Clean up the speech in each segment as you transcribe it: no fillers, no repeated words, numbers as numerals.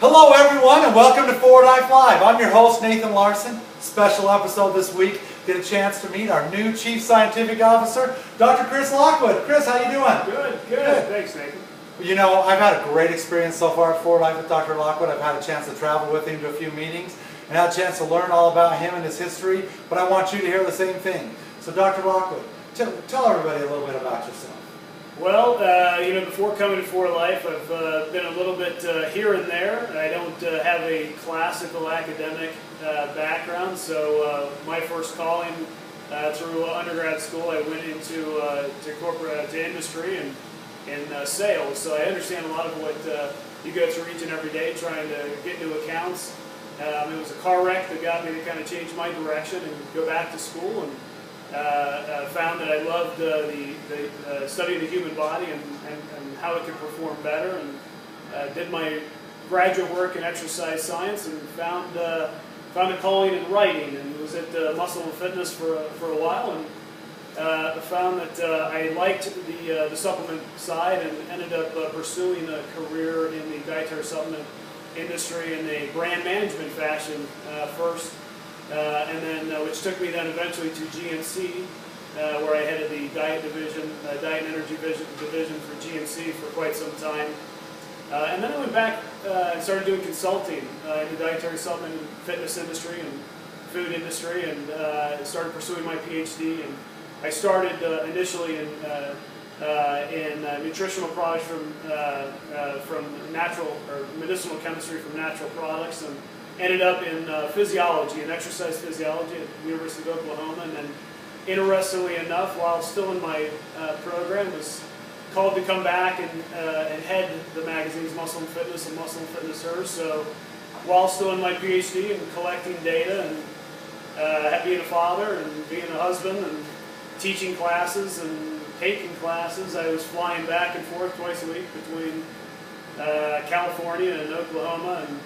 Hello everyone and welcome to Forward Life Live. I'm your host Nathan Larson. Special episode this week. Get a chance to meet our new Chief Scientific Officer, Dr. Chris Lockwood. Chris, how you doing? Good. Thanks, Nathan. You know, I've had a great experience so far at Forward Life with Dr. Lockwood. I've had a chance to travel with him to a few meetings and had a chance to learn all about him and his history, but I want you to hear the same thing. So Dr. Lockwood, tell everybody a little bit about yourself. Well, before coming to Forward Life, I've been a little bit here and there. I don't have a classical academic background, so my first calling through undergrad school, I went into to industry and sales. So I understand a lot of what you go through each and every day trying to get new accounts. It was a car wreck that got me to kind of change my direction and go back to school, and found that I loved the study of the human body and how it could perform better, and did my graduate work in exercise science and found a calling in writing, and was at Muscle and Fitness for a while, and found that I liked the supplement side and ended up pursuing a career in the dietary supplement industry in a brand management fashion first. And then, which took me then eventually to GNC, where I headed the diet division, diet and energy division for GNC for quite some time. And then I went back and started doing consulting in the dietary supplement and fitness industry and food industry, and started pursuing my Ph.D. And I started initially in nutritional products from natural or medicinal chemistry from natural products, and ended up in physiology and exercise physiology at the University of Oklahoma. And then, interestingly enough, while still in my program, was called to come back and head the magazines Muscle and Fitness and Muscle and Fitness Hers. So while still in my PhD and collecting data and being a father and being a husband and teaching classes and taking classes, I was flying back and forth twice a week between California and Oklahoma, and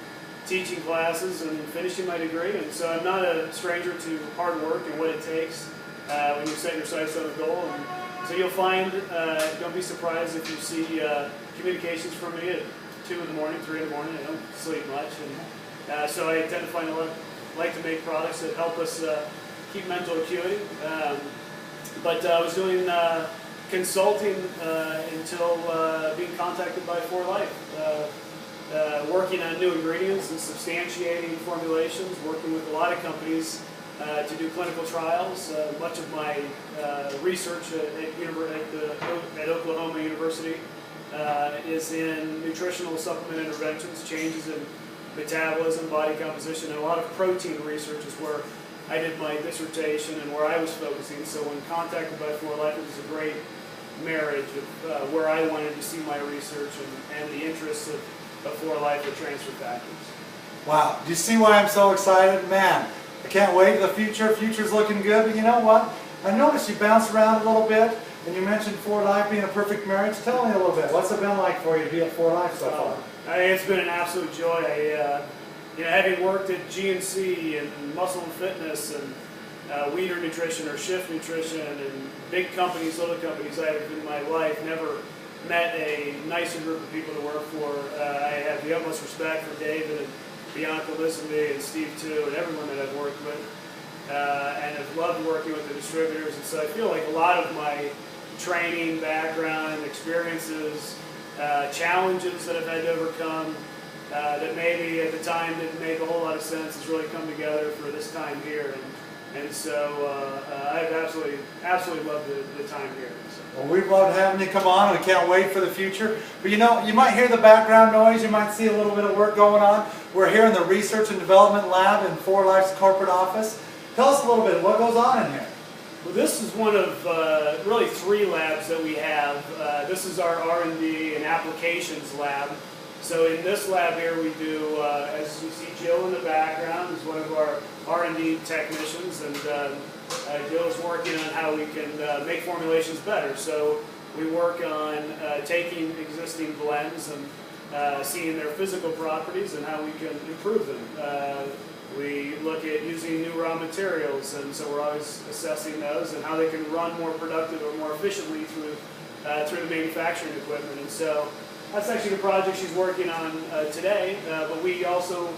teaching classes and finishing my degree. And so I'm not a stranger to hard work and what it takes when you set your sights on a goal. And so you'll find, don't be surprised if you see communications from me at 2 in the morning, 3 in the morning. I don't sleep much, and so I tend to like to make products that help us keep mental acuity. But I was doing consulting until being contacted by Forward Life. Working on new ingredients and substantiating formulations, working with a lot of companies to do clinical trials. Much of my research at Oklahoma University is in nutritional supplement interventions, changes in metabolism, body composition, and a lot of protein research is where I did my dissertation and where I was focusing. So when contacted by Forward Life, it was a great marriage of where I wanted to see my research and the interests of Forward Life with transfer factors. Wow, do you see why I'm so excited? Man, I can't wait for the future. Future's looking good, but you know what? I noticed you bounced around a little bit, and you mentioned Forward Life being a perfect marriage. Tell me a little bit. What's it been like for you to be at Forward Life so far? It's been an absolute joy. Having worked at GNC and Muscle and Fitness and Weeder Nutrition or Shift Nutrition and big companies, little companies, I have in my life never met a nicer group of people to work for. I have the utmost respect for David and Bianca Lissenby and Steve too, and everyone that I've worked with, and have loved working with the distributors. And so I feel like a lot of my training, background, and experiences, challenges that I've had to overcome, that maybe at the time didn't make a whole lot of sense, has really come together for this time here. And so I've absolutely loved the time here. So. Well, we've loved having you come on. We can't wait for the future. But you know, you might hear the background noise. You might see a little bit of work going on. We're here in the Research and Development Lab in Forward Life's corporate office. Tell us a little bit. What goes on in here? Well, this is one of really 3 labs that we have. This is our R&D and applications lab. So in this lab here we do, as you see Jill in the background, is one of our R&D technicians, and Jill is working on how we can make formulations better. So we work on taking existing blends and seeing their physical properties and how we can improve them. We look at using new raw materials, and so we're always assessing those and how they can run more productive or more efficiently through the manufacturing equipment. And so that's actually the project she's working on today. But we also,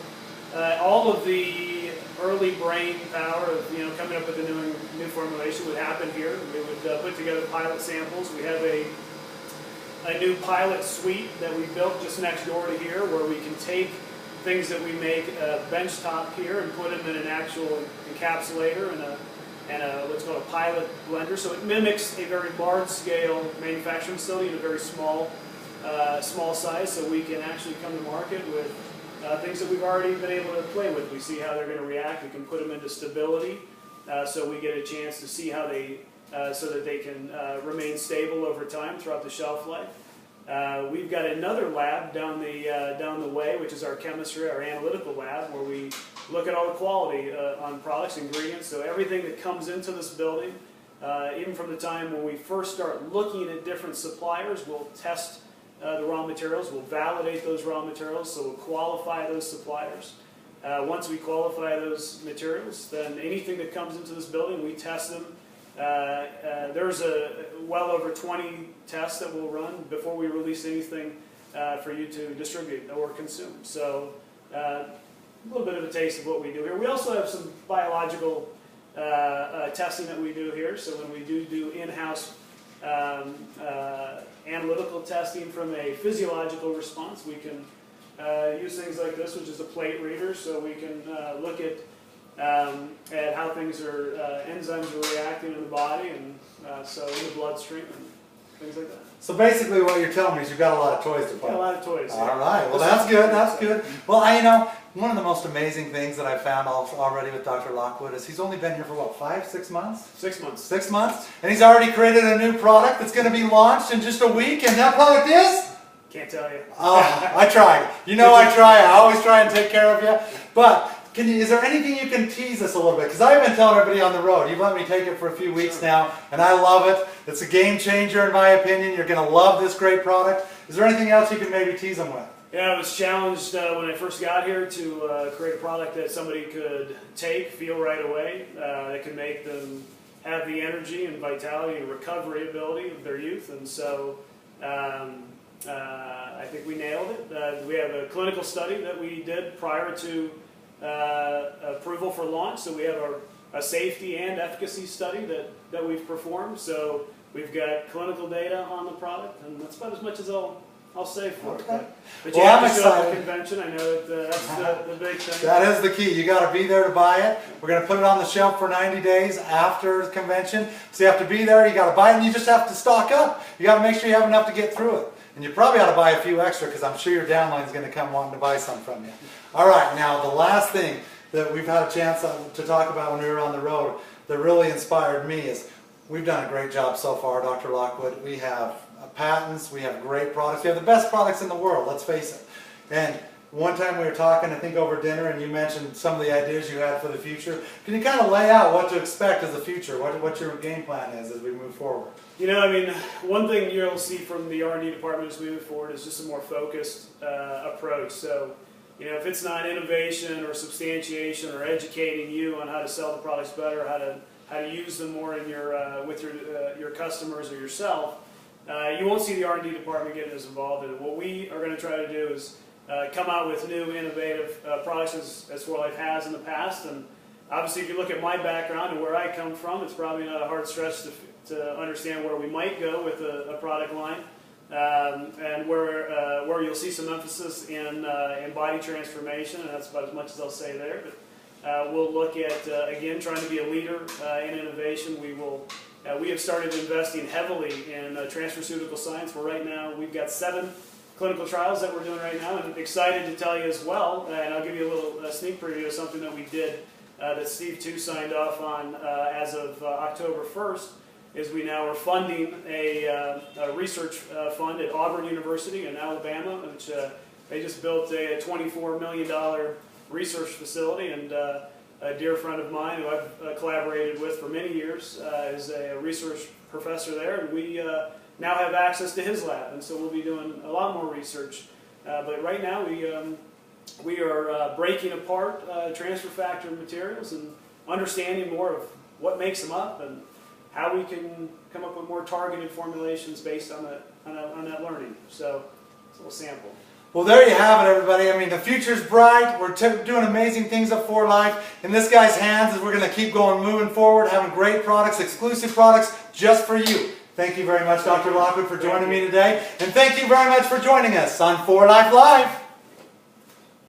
all of the early brain power of coming up with a new formulation would happen here. We would put together pilot samples. We have a new pilot suite that we built just next door to here, where we can take things that we make benchtop here and put them in an actual encapsulator and a what's called a pilot blender. So it mimics a very large-scale manufacturing facility in a very small size. So we can actually come to market with things that we've already been able to play with. We see how they're going to react. We can put them into stability, so we get a chance to see how they, so that they can remain stable over time throughout the shelf life. We've got another lab down the way, which is our chemistry, our analytical lab, where we look at all the quality on products, ingredients. So everything that comes into this building, even from the time when we first start looking at different suppliers, we'll test the raw materials, we'll validate those raw materials, so we'll qualify those suppliers. Once we qualify those materials, then anything that comes into this building, we test them. There's well over 20 tests that we'll run before we release anything for you to distribute or consume. So a little bit of a taste of what we do here. We also have some biological testing that we do here. So when we do in-house analytical testing from a physiologial response, we can use things like this, which is a plate reader, so we can look at how things are, enzymes are reacting in the body, and so in the bloodstream and things like that. So basically what you're telling me is you've got a lot of toys to play. Yeah, a lot of toys. All right, well that's good, that's good. Well, one of the most amazing things that I've found already with Dr. Lockwood is he's only been here for what, 5, 6 months? 6 months. 6 months? And he's already created a new product that's going to be launched in just a week, and that product is? Can't tell you. Oh, I tried. You know I try. I always try and take care of you. But is there anything you can tease us a little bit? Because I've been telling everybody on the road, you've let me take it for a few weeks now, and I love it. It's a game changer in my opinion. You're going to love this great product. Is there anything else you can maybe tease them with? Yeah, I was challenged when I first got here to create a product that somebody could take, feel right away, that could make them have the energy and vitality and recovery ability of their youth. And so I think we nailed it. We have a clinical study that we did prior to approval for launch. So we have a safety and efficacy study that we've performed. So we've got clinical data on the product, and that's about as much as I'll say for it. But you have to show up at the convention. I know that's the big thing. That is the key. You got to be there to buy it. We're going to put it on the shelf for 90 days after the convention. So you have to be there. You got to buy it, and you just have to stock up. You got to make sure you have enough to get through it. And you probably ought to buy a few extra, because I'm sure your downline is going to come wanting to buy some from you. All right, now the last thing that we've had a chance to talk about when we were on the road that really inspired me is we've done a great job so far, Dr. Lockwood. We have patents, we have great products, we have the best products in the world, let's face it. And one time we were talking, I think over dinner, and you mentioned some of the ideas you had for the future. Can you kind of lay out what to expect as the future, what your game plan is as we move forward? One thing you'll see from the R&D department as we move forward is just a more focused approach. So, if it's not innovation or substantiation or educating you on how to sell the products better, how to use them more in with your customers or yourself, you won't see the R&D department getting as involved in it. What we are going to try to do is come out with new, innovative products as 4Life has in the past. And obviously, if you look at my background and where I come from, it's probably not a hard stretch to understand where we might go with a product line, and where you'll see some emphasis in body transformation, and that's about as much as I'll say there. But we'll look at, again, trying to be a leader in innovation. We have started investing heavily in transferceutical science, where right now we've got 7 clinical trials that we're doing right now, and I'm excited to tell you as well, and I'll give you a little sneak preview of something that we did that Steve too signed off on as of October 1st, is we now are funding a research fund at Auburn University in Alabama, which they just built a $24 million research facility, and a dear friend of mine who I've collaborated with for many years is a research professor there, and we now have access to his lab, and so we'll be doing a lot more research. But right now we are breaking apart transfer factor materials and understanding more of what makes them up and how we can come up with more targeted formulations based on that learning. So it's little sample. Well, there you have it, everybody. I mean, the future's bright. We're doing amazing things at 4Life. In this guy's hands, as we're going to keep going, moving forward, having great products, exclusive products just for you. Thank you very much, Dr. Lockwood, for joining me today. And thank you very much for joining us on 4Life Live.